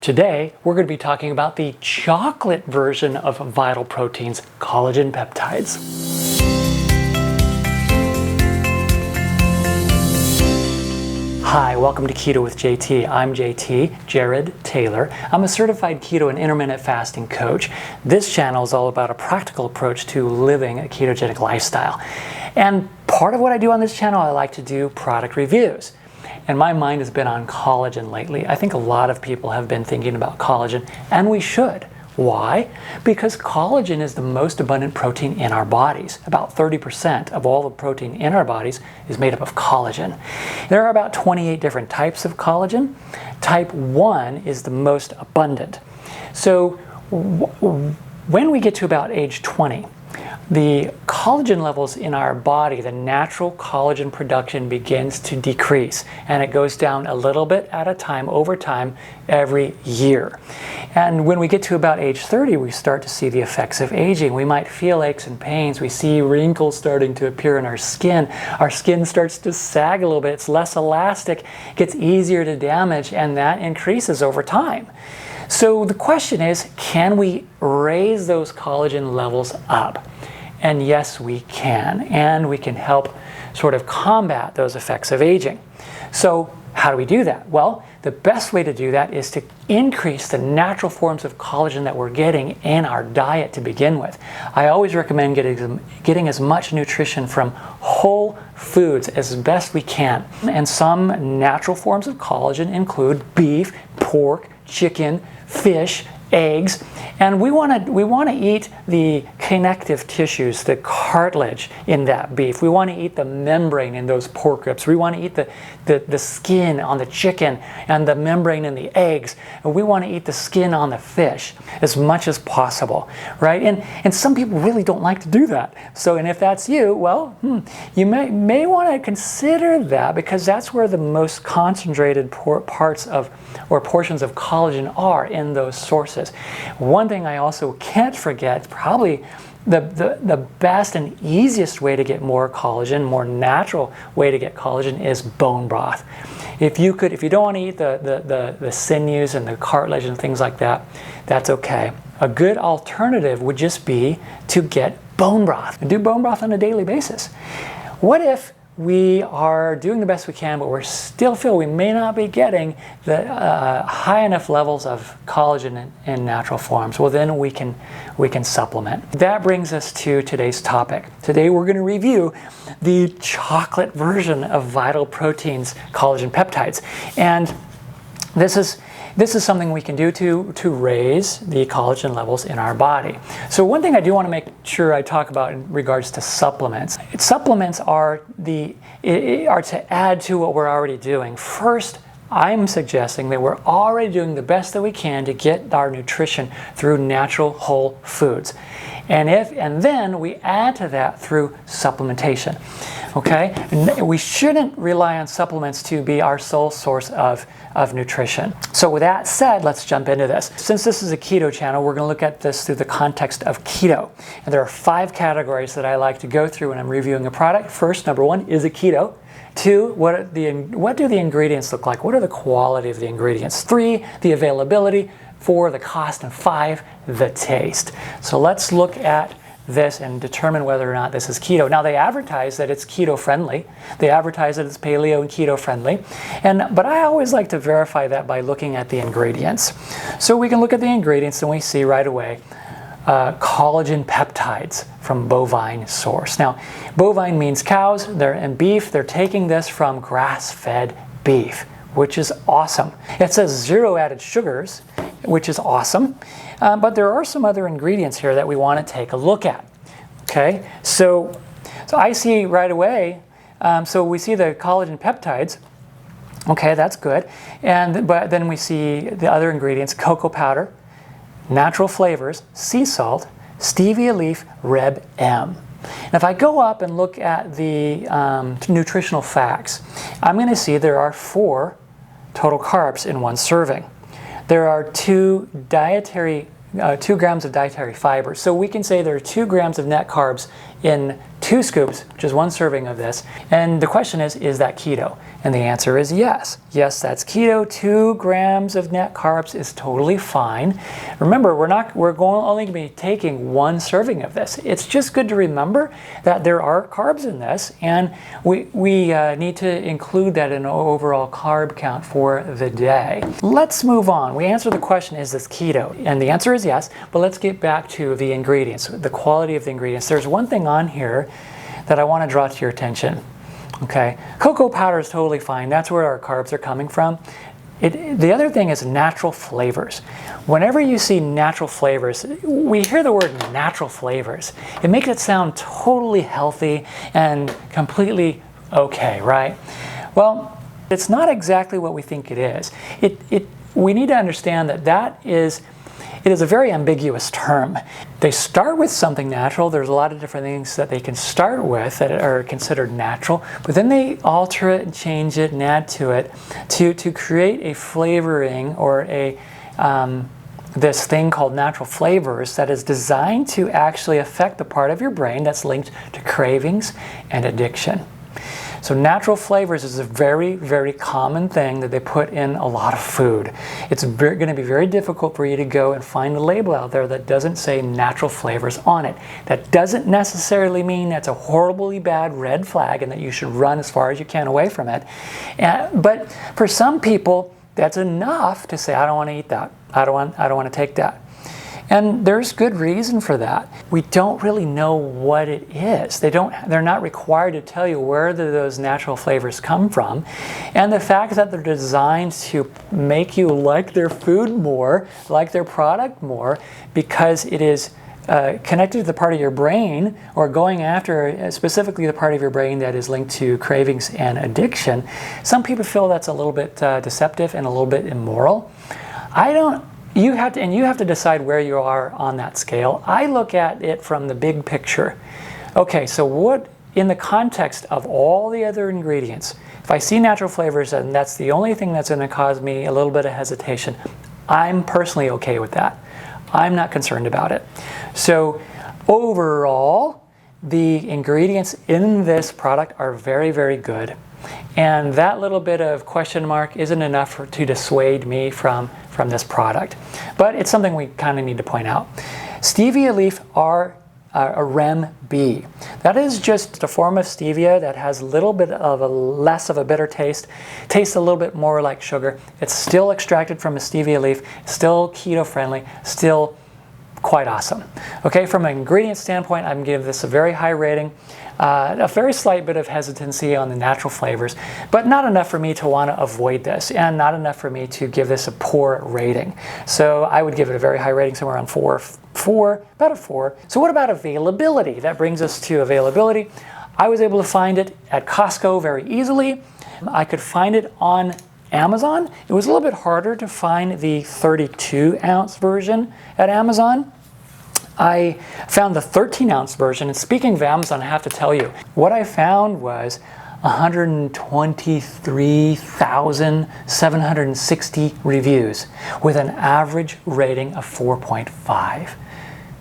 Today, we're going to be talking about the chocolate version of Vital Proteins Collagen Peptides. Hi, welcome to Keto with JT. I'm JT, Jared Taylor. I'm a certified keto and intermittent fasting coach. This channel is all about a practical approach to living a ketogenic lifestyle. And part of what I do on this channel, I like to do product reviews. And my mind has been on collagen lately. I think a lot of people have been thinking about collagen, and we should. Why? Because collagen is the most abundant protein in our bodies. About 30% of all the protein in our bodies is made up of collagen. There are about 28 different types of collagen. Type 1 is the most abundant. So when we get to about age 20, the collagen levels in our body, the natural collagen production begins to decrease, and it goes down a little bit at a time over time every year. And when we get to about age 30, we start to see the effects of aging. We might feel aches and pains. We see wrinkles starting to appear in our skin. Our skin starts to sag a little bit. It's less elastic, gets easier to damage, and that increases over time. So the question is, can we raise those collagen levels up? And yes, we can. And we can help sort of combat those effects of aging. So how do we do that? Well, the best way to do that is to increase the natural forms of collagen that we're getting in our diet to begin with. I always recommend getting as much nutrition from whole foods as best we can. And some natural forms of collagen include beef, pork, chicken, fish, eggs, and we want to eat the connective tissues, the cartilage in that beef. We want to eat the membrane in those pork ribs. We want to eat the skin on the chicken and the membrane in the eggs. And we want to eat the skin on the fish as much as possible, right? And some people really don't like to do that. So, and if that's you, well, you may want to consider that, because that's where the most concentrated parts of or portions of collagen are, in those sources. One thing I also can't forget, probably the best and easiest way to get more collagen, more natural way to get collagen, is bone broth. If you don't want to eat the sinews and the cartilage and things like that, that's okay. A good alternative would just be to get bone broth and do bone broth on a daily basis. What if we are doing the best we can, but we still feel we may not be getting the high enough levels of collagen in natural forms? Well, then we can supplement. That brings us to today's topic. Today we're going to review the chocolate version of Vital Proteins Collagen Peptides, and this is something we can do to raise the collagen levels in our body. So one thing I do want to make sure I talk about in regards to supplements. Supplements are to add to what we're already doing. First, I'm suggesting that we're already doing the best that we can to get our nutrition through natural whole foods. And then we add to that through supplementation. Okay? We shouldn't rely on supplements to be our sole source of nutrition. So with that said, let's jump into this. Since this is a keto channel, we're going to look at this through the context of keto. And there are 5 categories that I like to go through when I'm reviewing a product. First, number 1, is it keto? 2, what do the ingredients look like? What are the quality of the ingredients? 3, the availability. 4, the cost. And 5, the taste. So let's look at this and determine whether or not this is keto. Now, they advertise that it's keto friendly. They advertise that it's paleo and keto friendly. But I always like to verify that by looking at the ingredients. So we can look at the ingredients and we see right away collagen peptides from bovine source. Now, bovine means cows, and beef. They're taking this from grass-fed beef, which is awesome. It says 0 added sugars, which is awesome. But there are some other ingredients here that we want to take a look at. Okay, so I see right away, so we see the collagen peptides. Okay, that's good. But then we see the other ingredients: cocoa powder, natural flavors, sea salt, stevia leaf, Reb M. And if I go up and look at the nutritional facts, I'm going to see there are 4 total carbs in 1 serving. There are 2 grams of dietary fiber. So we can say there are 2 grams of net carbs in 2 scoops, which is 1 serving of this. And the question is that keto? And the answer is yes. Yes, that's keto. 2 grams of net carbs is totally fine. Remember, we're only going to be taking 1 serving of this. It's just good to remember that there are carbs in this, and we need to include that in an overall carb count for the day. Let's move on. We answered the question, is this keto? And the answer is yes, but let's get back to the ingredients, the quality of the ingredients. There's one thing on here that I want to draw to your attention. Okay, cocoa powder is totally fine. That's where our carbs are coming from. The other thing is natural flavors. Whenever you see natural flavors, we hear the word natural flavors. It makes it sound totally healthy and completely okay, right? Well, it's not exactly what we think it is. We need to understand that it is a very ambiguous term. They start with something natural. There's a lot of different things that they can start with that are considered natural, but then they alter it and change it and add to it to create a flavoring or this thing called natural flavors that is designed to actually affect the part of your brain that's linked to cravings and addiction. So natural flavors is a very, very common thing that they put in a lot of food. It's going to be very difficult for you to go and find a label out there that doesn't say natural flavors on it. That doesn't necessarily mean that's a horribly bad red flag and that you should run as far as you can away from it. But for some people, that's enough to say, I don't want to eat that. I don't want to take that. And there's good reason for that. We don't really know what it is. They're not required to tell you where those natural flavors come from. And the fact that they're designed to make you like their food more, like their product more, because it is connected to the part of your brain or going after specifically the part of your brain that is linked to cravings and addiction, some people feel that's a little bit deceptive and a little bit immoral. You have to decide where you are on that scale. I look at it from the big picture. Okay, so what, in the context of all the other ingredients, if I see natural flavors and that's the only thing that's going to cause me a little bit of hesitation, I'm personally okay with that. I'm not concerned about it. So overall, the ingredients in this product are very, very good. And that little bit of question mark isn't enough to dissuade me from this product. But it's something we kind of need to point out. Stevia leaf are a REM-B. That is just a form of stevia that has a little bit of less of a bitter taste, tastes a little bit more like sugar. It's still extracted from a stevia leaf, still keto friendly, still quite awesome. Okay, from an ingredient standpoint, I'm giving this a very high rating. A very slight bit of hesitancy on the natural flavors, but not enough for me to want to avoid this, and not enough for me to give this a poor rating. So I would give it a very high rating, somewhere around about a 4. So what about availability? That brings us to availability. I was able to find it at Costco very easily. I could find it on Amazon. It was a little bit harder to find the 32-ounce version at Amazon. I found the 13-ounce version, and speaking of Amazon, I have to tell you, what I found was 123,760 reviews with an average rating of 4.5.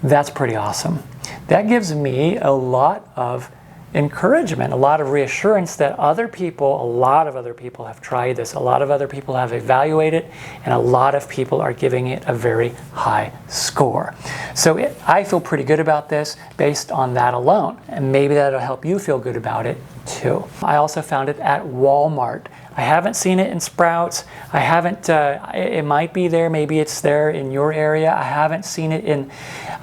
That's pretty awesome. That gives me a lot of encouragement, a lot of reassurance that a lot of other people have tried this, a lot of other people have evaluated, and a lot of people are giving it a very high score. So I feel pretty good about this based on that alone, and maybe that'll help you feel good about it too. I also found it at Walmart. I haven't seen it in Sprouts. I haven't, it might be there, maybe it's there in your area. I haven't seen it in,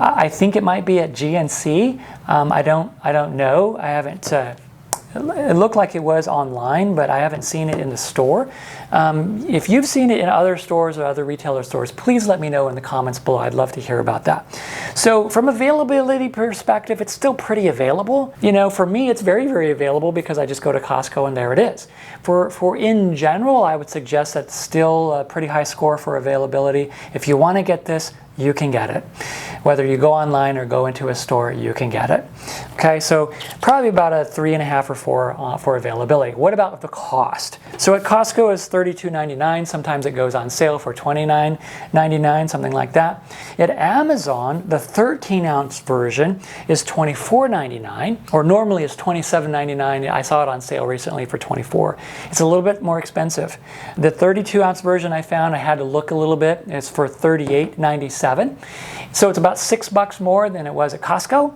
I think it might be at GNC. I don't know. I haven't, it looked like it was online, but I haven't seen it in the store. If you've seen it in other stores or other retailer stores, please let me know in the comments below. I'd love to hear about that. So from availability perspective, it's still pretty available. You know, for me, it's very, very available because I just go to Costco and there it is. For in general, I would suggest that's still a pretty high score for availability. If you want to get this, you can get it. Whether you go online or go into a store, you can get it. Okay, so probably about a 3.5 or 4 for availability. What about the cost? So at Costco is $32.99. Sometimes it goes on sale for $29.99, something like that. At Amazon, the 13-ounce version is $24.99, or normally it's $27.99. I saw it on sale recently for $24. It's a little bit more expensive. The 32-ounce version I found, I had to look a little bit. It's for $38.97. So it's about $6 more than it was at Costco.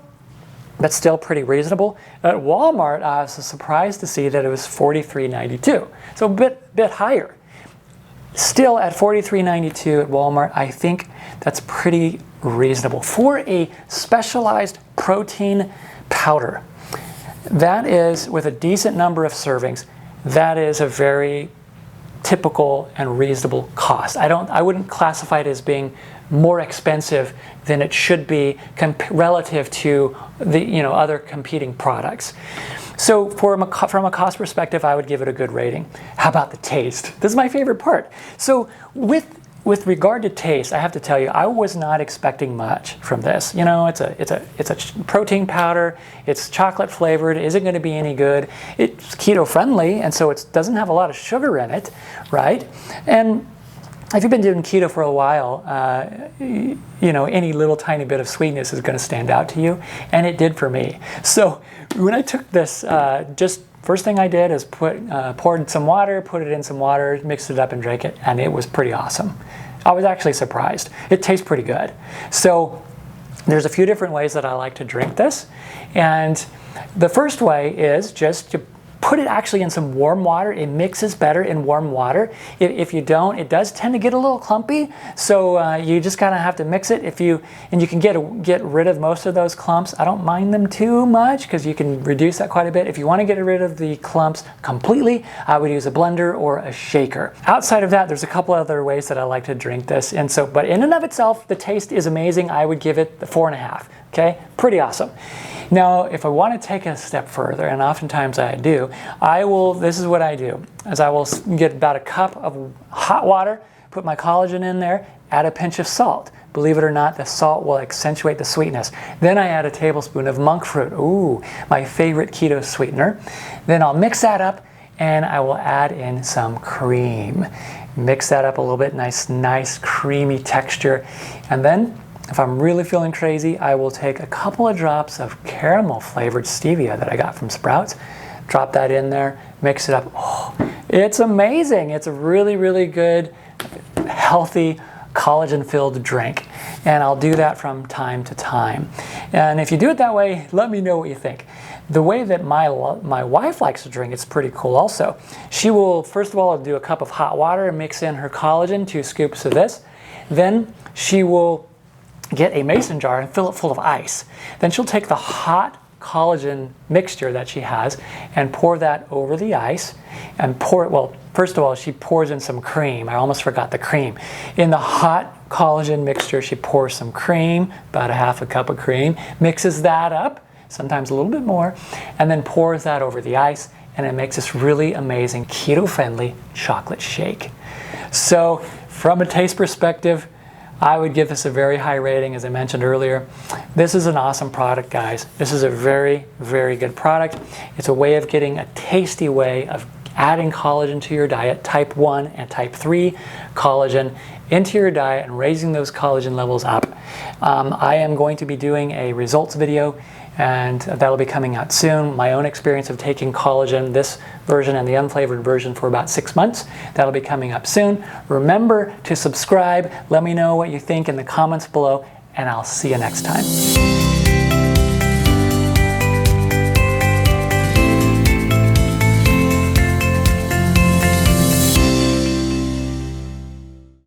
That's still pretty reasonable. At Walmart, I was surprised to see that it was $43.92. So a bit higher. Still at $43.92 at Walmart, I think that's pretty reasonable. For a specialized protein powder, that is, with a decent number of servings, that is a very typical and reasonable cost. I wouldn't classify it as being more expensive than it should be relative to the other competing products. So from a cost perspective, I would give it a good rating. How about the taste? This is my favorite part. So with regard to taste, I have to tell you, I was not expecting much from this. It's a protein powder. It's chocolate flavored. Is it going to be any good? It's keto friendly, and so it doesn't have a lot of sugar in it, right? And if you've been doing keto for a while, any little tiny bit of sweetness is going to stand out to you, and it did for me. So when I took this, just first thing I did is poured some water, put it in some water, mixed it up and drank it, and it was pretty awesome. I was actually surprised. It tastes pretty good. So there's a few different ways that I like to drink this, and the first way is just to put it actually in some warm water. It mixes better in warm water. If you don't, it does tend to get a little clumpy. So you just kind of have to mix it. And you can get rid of most of those clumps. I don't mind them too much because you can reduce that quite a bit. If you want to get rid of the clumps completely, I would use a blender or a shaker. Outside of that, there's a couple other ways that I like to drink this. But in and of itself, the taste is amazing. I would give it the 4.5. Okay, pretty awesome. Now, if I want to take it a step further, and oftentimes I do, this is what I do, is I will get about a cup of hot water, put my collagen in there, add a pinch of salt. Believe it or not, the salt will accentuate the sweetness. Then I add a tablespoon of monk fruit, my favorite keto sweetener. Then I'll mix that up, and I will add in some cream. Mix that up a little bit, nice creamy texture. And then, if I'm really feeling crazy, I will take a couple of drops of caramel flavored stevia that I got from Sprouts, drop that in there, mix it up. Oh, it's amazing. It's a really, really good, healthy, collagen-filled drink. And I'll do that from time to time. And if you do it that way, let me know what you think. The way that my wife likes to drink, it's pretty cool also. She will, first of all, do a cup of hot water and mix in her collagen, 2 scoops of this. Then she will get a mason jar and fill it full of ice. Then she'll take the hot collagen mixture that she has and pour that over the ice and first of all, she pours in some cream. I almost forgot the cream. In the hot collagen mixture, she pours some cream, about a half a cup of cream, mixes that up, sometimes a little bit more, and then pours that over the ice, and it makes this really amazing keto-friendly chocolate shake. So from a taste perspective, I would give this a very high rating, as I mentioned earlier. This is an awesome product, guys. This is a very, very good product. It's a way of getting a tasty way of adding collagen to your diet, type 1 and type 3 collagen into your diet and raising those collagen levels up. I am going to be doing a results video, and that'll be coming out soon. My own experience of taking collagen, this version and the unflavored version, for about 6 months. That'll be coming up soon. Remember to subscribe. Let me know what you think in the comments below, and I'll see you next time.